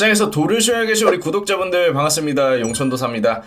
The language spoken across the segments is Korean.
시장에서 도를 쉬어야 계신 우리 구독자분들 반갑습니다. 용천도사입니다.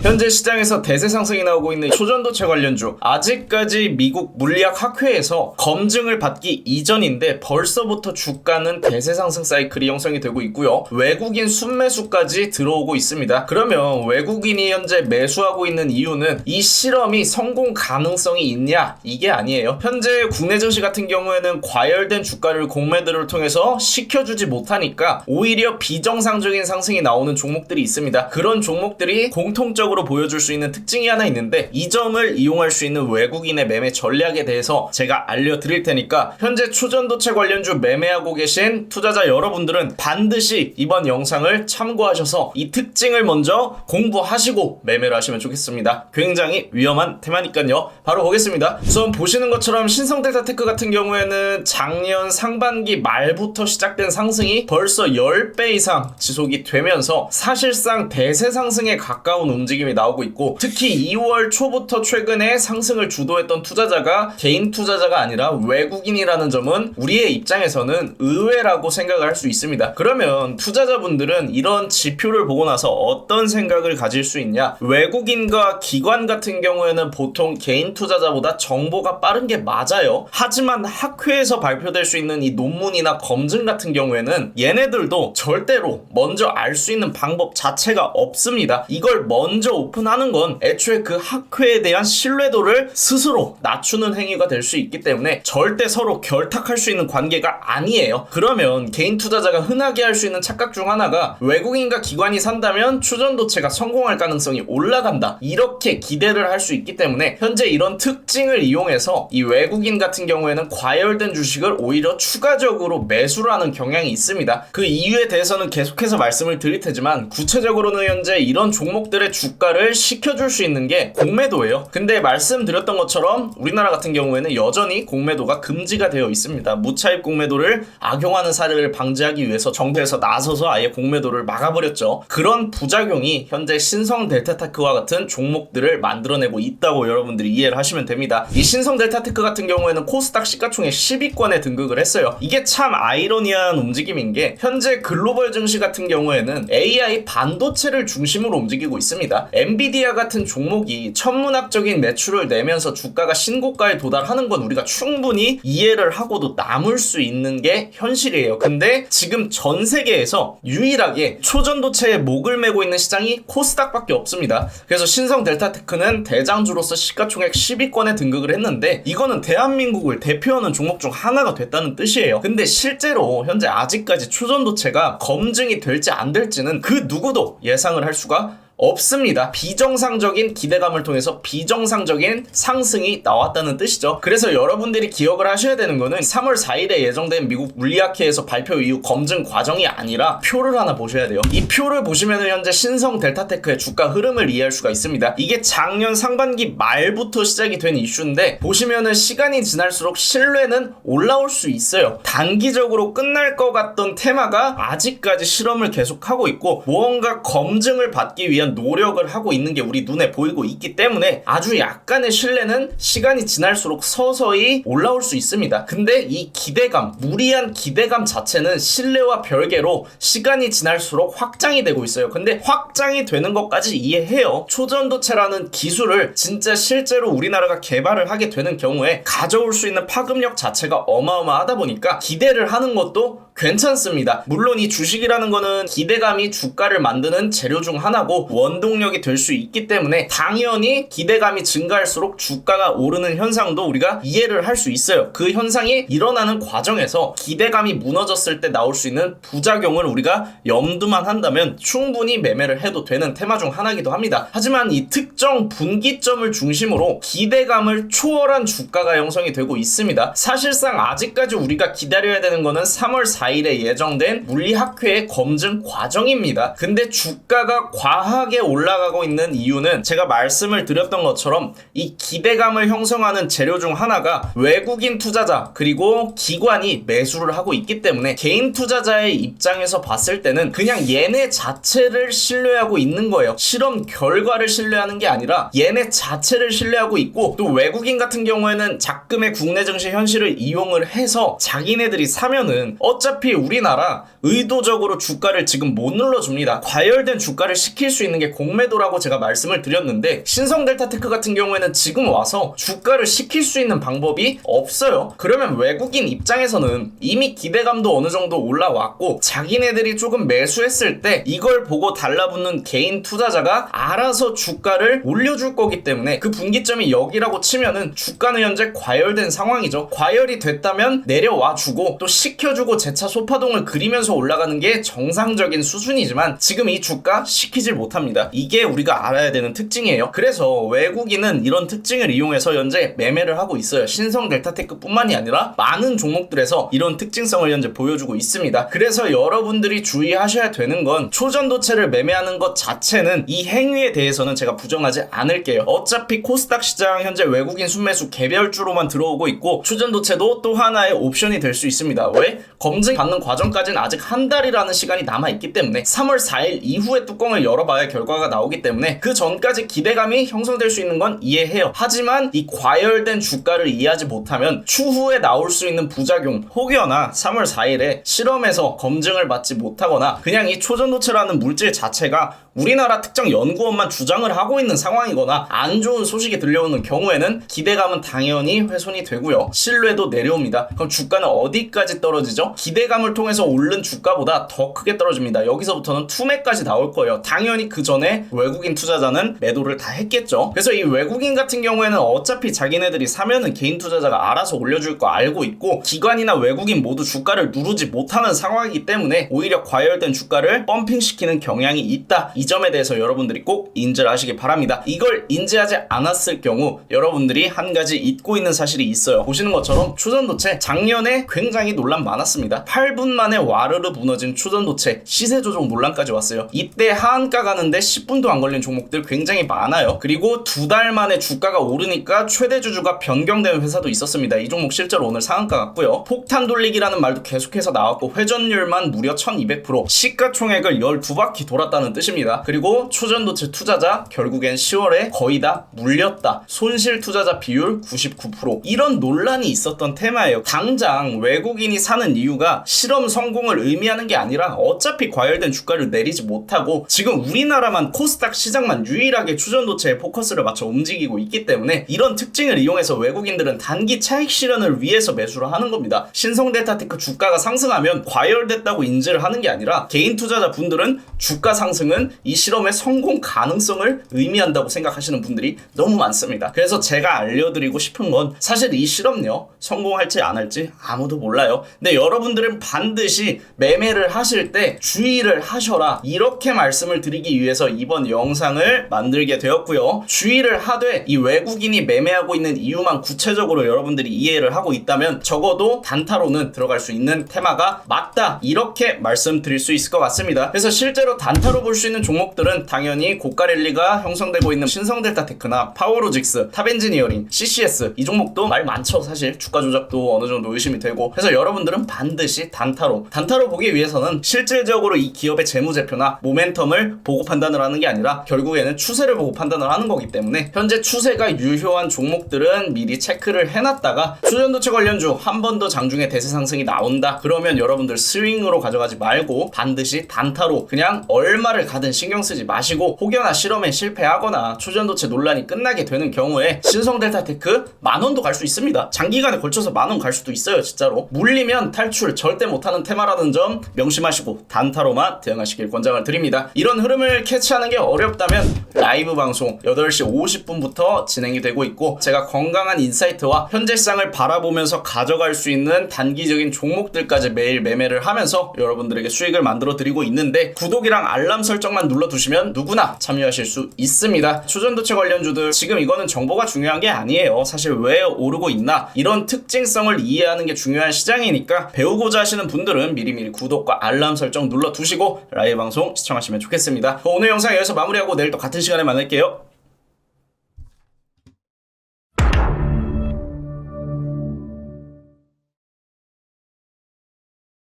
현재 시장에서 대세 상승이 나오고 있는 초전도체 관련주, 아직까지 미국 물리학 학회에서 검증을 받기 이전인데 벌써부터 주가는 대세 상승 사이클이 형성이 되고 있고요. 외국인 순매수까지 들어오고 있습니다. 그러면 외국인이 현재 매수하고 있는 이유는 이 실험이 성공 가능성이 있냐? 이게 아니에요. 현재 국내 증시 같은 경우에는 과열된 주가를 공매도를 통해서 식혀주지 못하니까 오히려 비정상적인 상승이 나오는 종목들이 있습니다. 그런 종목들이 공통적으로 보여줄 수 있는 특징이 하나 있는데, 이 점을 이용할 수 있는 외국인의 매매 전략에 대해서 제가 알려드릴 테니까 현재 초전도체 관련주 매매하고 계신 투자자 여러분들은 반드시 이번 영상을 참고하셔서 이 특징을 먼저 공부하시고 매매를 하시면 좋겠습니다. 굉장히 위험한 테마니까요. 바로 보겠습니다. 우선 보시는 것처럼 신성델타테크 같은 경우에는 작년 상반기 말부터 시작된 상승이 벌써 10배 이상 지속이 되면서 사실상 대세 상승에 가까운 움직임이 나오고 있고, 특히 2월 초부터 최근에 상승을 주도했던 투자자가 개인 투자자가 아니라 외국인이라는 점은 우리의 입장에서는 의외라고 생각을 할 수 있습니다. 그러면 투자자분들은 이런 지표를 보고 나서 어떤 생각을 가질 수 있냐? 외국인과 기관 같은 경우에는 보통 개인 투자자보다 정보가 빠른 게 맞아요. 하지만 학회에서 발표될 수 있는 이 논문이나 검증 같은 경우에는 얘네들도 절대로 먼저 알 수 있는 방법 자체가 없습니다. 이걸 먼저 오픈하는 건 애초에 그 학회에 대한 신뢰도를 스스로 낮추는 행위가 될 수 있기 때문에 절대 서로 결탁할 수 있는 관계가 아니에요. 그러면 개인 투자자가 흔하게 할 수 있는 착각 중 하나가 외국인과 기관이 산다면 초전도체가 성공할 가능성이 올라간다, 이렇게 기대를 할 수 있기 때문에 현재 이런 특징을 이용해서 이 외국인 같은 경우에는 과열된 주식을 오히려 추가적으로 매수를 하는 경향이 있습니다. 그 이유에 대해서는 계속해서 말씀을 드릴 테지만 구체적으로는 현재 이런 종목들의 주가를 식혀줄 수 있는 게 공매도예요. 근데 말씀드렸던 것처럼 우리나라 같은 경우에는 여전히 공매도가 금지가 되어 있습니다. 무차입 공매도를 악용하는 사례를 방지하기 위해서 정부에서 나서서 아예 공매도를 막아버렸죠. 그런 부작용이 현재 신성델타테크와 같은 종목들을 만들어내고 있다고 여러분들이 이해를 하시면 됩니다. 이 신성델타테크 같은 경우에는 코스닥 시가총액 10위권에 등극을 했어요. 이게 참 아이러니한 움직임인 게, 현재 글로벌 증시 같은 경우에는 AI 반도체를 중심으로 움직이고 있습니다. 엔비디아 같은 종목이 천문학적인 매출을 내면서 주가가 신고가에 도달하는 건 우리가 충분히 이해를 하고도 남을 수 있는 게 현실이에요. 근데 지금 전 세계에서 유일하게 초전도체에 목을 메고 있는 시장이 코스닥밖에 없습니다. 그래서 신성델타테크는 대장주로서 시가총액 10위권에 등극을 했는데, 이거는 대한민국을 대표하는 종목 중 하나가 됐다는 뜻이에요. 근데 실제로 현재 아직까지 초전도체가 검증이 될지 안 될지는 그 누구도 예상을 할 수가 없습니다. 비정상적인 기대감을 통해서 비정상적인 상승이 나왔다는 뜻이죠. 그래서 여러분들이 기억을 하셔야 되는 거는 3월 4일에 예정된 미국 물리학회에서 발표 이후 검증 과정이 아니라 표를 하나 보셔야 돼요. 이 표를 보시면 현재 신성델타테크의 주가 흐름을 이해할 수가 있습니다. 이게 작년 상반기 말부터 시작이 된 이슈인데, 보시면은 시간이 지날수록 신뢰는 올라올 수 있어요. 단기적으로 끝날 것 같던 테마가 아직까지 실험을 계속하고 있고 무언가 검증을 받기 위한 노력을 하고 있는 게 우리 눈에 보이고 있기 때문에 아주 약간의 신뢰는 시간이 지날수록 서서히 올라올 수 있습니다. 근데 이 기대감, 무리한 기대감 자체는 신뢰와 별개로 시간이 지날수록 확장이 되고 있어요. 근데 확장이 되는 것까지 이해해요. 초전도체라는 기술을 진짜 실제로 우리나라가 개발을 하게 되는 경우에 가져올 수 있는 파급력 자체가 어마어마하다 보니까 기대를 하는 것도 괜찮습니다. 물론 이 주식이라는 거는 기대감이 주가를 만드는 재료 중 하나고 원동력이 될 수 있기 때문에 당연히 기대감이 증가할수록 주가가 오르는 현상도 우리가 이해를 할 수 있어요. 그 현상이 일어나는 과정에서 기대감이 무너졌을 때 나올 수 있는 부작용을 우리가 염두만 한다면 충분히 매매를 해도 되는 테마 중 하나이기도 합니다. 하지만 이 특정 분기점을 중심으로 기대감을 초월한 주가가 형성이 되고 있습니다. 사실상 아직까지 우리가 기다려야 되는 거는 3월 4일 4일에 예정된 물리학회의 검증 과정입니다. 근데 주가가 과하게 올라가고 있는 이유는 제가 말씀을 드렸던 것처럼 이 기대감을 형성하는 재료 중 하나가 외국인 투자자 그리고 기관이 매수를 하고 있기 때문에 개인 투자자의 입장에서 봤을 때는 그냥 얘네 자체를 신뢰하고 있는 거예요. 실험 결과를 신뢰하는 게 아니라 얘네 자체를 신뢰하고 있고, 또 외국인 같은 경우에는 작금의 국내 증시 현실을 이용을 해서 자기네들이 사면은 어차피 우리나라 의도적으로 주가를 지금 못 눌러줍니다. 과열된 주가를 시킬 수 있는 게 공매도라고 제가 말씀을 드렸는데, 신성델타테크 같은 경우에는 지금 와서 주가를 시킬 수 있는 방법이 없어요. 그러면 외국인 입장에서는 이미 기대감도 어느 정도 올라왔고 자기네들이 조금 매수했을 때 이걸 보고 달라붙는 개인 투자자가 알아서 주가를 올려줄 거기 때문에 그 분기점이 여기라고 치면은 주가는 현재 과열된 상황이죠. 과열이 됐다면 내려와 주고 또 시켜주고 재차 소파동을 그리면서 올라가는 게 정상적인 수준이지만 지금 이 주가 시키질 못합니다. 이게 우리가 알아야 되는 특징이에요. 그래서 외국인은 이런 특징을 이용해서 현재 매매를 하고 있어요. 신성델타테크 뿐만이 아니라 많은 종목들에서 이런 특징성을 현재 보여주고 있습니다. 그래서 여러분들이 주의하셔야 되는 건 초전도체를 매매하는 것 자체는 이 행위에 대해서는 제가 부정하지 않을게요. 어차피 코스닥 시장 현재 외국인 순매수 개별주로만 들어오고 있고 초전도체도 또 하나의 옵션이 될 수 있습니다. 왜? 검증 받는 과정까지는 아직 한 달이라는 시간이 남아있기 때문에 3월 4일 이후에 뚜껑을 열어봐야 결과가 나오기 때문에 그 전까지 기대감이 형성될 수 있는 건 이해해요. 하지만 이 과열된 주가를 이해하지 못하면 추후에 나올 수 있는 부작용, 혹여나 3월 4일에 실험에서 검증을 받지 못하거나 그냥 이 초전도체라는 물질 자체가 우리나라 특정 연구원만 주장을 하고 있는 상황이거나 안 좋은 소식이 들려오는 경우에는 기대감은 당연히 훼손이 되고요. 신뢰도 내려옵니다. 그럼 주가는 어디까지 떨어지죠? 기대감을 통해서 오른 주가보다 더 크게 떨어집니다. 여기서부터는 투매까지 나올 거예요. 당연히 그 전에 외국인 투자자는 매도를 다 했겠죠. 그래서 이 외국인 같은 경우에는 어차피 자기네들이 사면은 개인 투자자가 알아서 올려줄 거 알고 있고 기관이나 외국인 모두 주가를 누르지 못하는 상황이기 때문에 오히려 과열된 주가를 펌핑시키는 경향이 있다. 이 점에 대해서 여러분들이 꼭 인지를 하시기 바랍니다. 이걸 인지하지 않았을 경우 여러분들이 한 가지 잊고 있는 사실이 있어요. 보시는 것처럼 초전도체 작년에 굉장히 논란 많았습니다. 8분 만에 와르르 무너진 초전도체 시세 조정 논란까지 왔어요. 이때 하한가 가는데 10분도 안 걸린 종목들 굉장히 많아요. 그리고 2달 만에 주가가 오르니까 최대 주주가 변경된 회사도 있었습니다. 이 종목 실제로 오늘 상한가 갔고요. 폭탄 돌리기라는 말도 계속해서 나왔고 회전율만 무려 1200%, 시가총액을 12바퀴 돌았다는 뜻입니다. 그리고 초전도체 투자자 결국엔 10월에 거의 다 물렸다. 손실 투자자 비율 99%. 이런 논란이 있었던 테마예요. 당장 외국인이 사는 이유가 실험 성공을 의미하는 게 아니라 어차피 과열된 주가를 내리지 못하고 지금 우리나라만 코스닥 시장만 유일하게 초전도체에 포커스를 맞춰 움직이고 있기 때문에 이런 특징을 이용해서 외국인들은 단기 차익 실현을 위해서 매수를 하는 겁니다. 신성델타테크 주가가 상승하면 과열됐다고 인지를 하는 게 아니라 개인 투자자 분들은 주가 상승은 이 실험의 성공 가능성을 의미한다고 생각하시는 분들이 너무 많습니다. 그래서 제가 알려드리고 싶은 건 사실 이 실험요 성공할지 안 할지 아무도 몰라요. 근데 여러분들은 반드시 매매를 하실 때 주의를 하셔라, 이렇게 말씀을 드리기 위해서 이번 영상을 만들게 되었고요. 주의를 하되 이 외국인이 매매하고 있는 이유만 구체적으로 여러분들이 이해를 하고 있다면 적어도 단타로는 들어갈 수 있는 테마가 맞다, 이렇게 말씀드릴 수 있을 것 같습니다. 그래서 실제로 단타로 볼 수 있는 종목들은 당연히 고가 랠리가 형성되고 있는 신성델타테크나 파워로직스, 탑엔지니어링, CCS, 이 종목도 말 많죠. 사실 주가 조작도 어느 정도 의심이 되고. 그래서 여러분들은 반드시 단타로 보기 위해서는 실질적으로 이 기업의 재무제표나 모멘텀을 보고 판단을 하는 게 아니라 결국에는 추세를 보고 판단을 하는 거기 때문에 현재 추세가 유효한 종목들은 미리 체크를 해놨다가 초전도체 관련주 한 번 더 장중에 대세 상승이 나온다 그러면 여러분들 스윙으로 가져가지 말고 반드시 단타로 그냥 얼마를 가든 신경 쓰지 마시고, 혹여나 실험에 실패하거나 초전도체 논란이 끝나게 되는 경우에 신성델타테크 만원도 갈 수 있습니다. 장기간에 걸쳐서 만원 갈 수도 있어요. 진짜로 물리면 탈출 절대 못하는 테마라는 점 명심하시고 단타로만 대응하시길 권장을 드립니다. 이런 흐름을 캐치하는 게 어렵다면 라이브 방송 8시 50분부터 진행이 되고 있고, 제가 건강한 인사이트와 현재 시장을 바라보면서 가져갈 수 있는 단기적인 종목들까지 매일 매매를 하면서 여러분들에게 수익을 만들어 드리고 있는데, 구독이랑 알람 설정만 눌러두시면 누구나 참여하실 수 있습니다. 초전도체 관련주들 지금 이거는 정보가 중요한 게 아니에요. 사실 왜 오르고 있나 이런 특징성을 이해하는 게 중요한 시장이니까 배우고 해보자 하시는 분들은 미리미리 구독과 알람 설정 눌러두시고 라이브 방송 시청하시면 좋겠습니다. 오늘 영상 여기서 마무리하고 내일 또 같은 시간에 만날게요.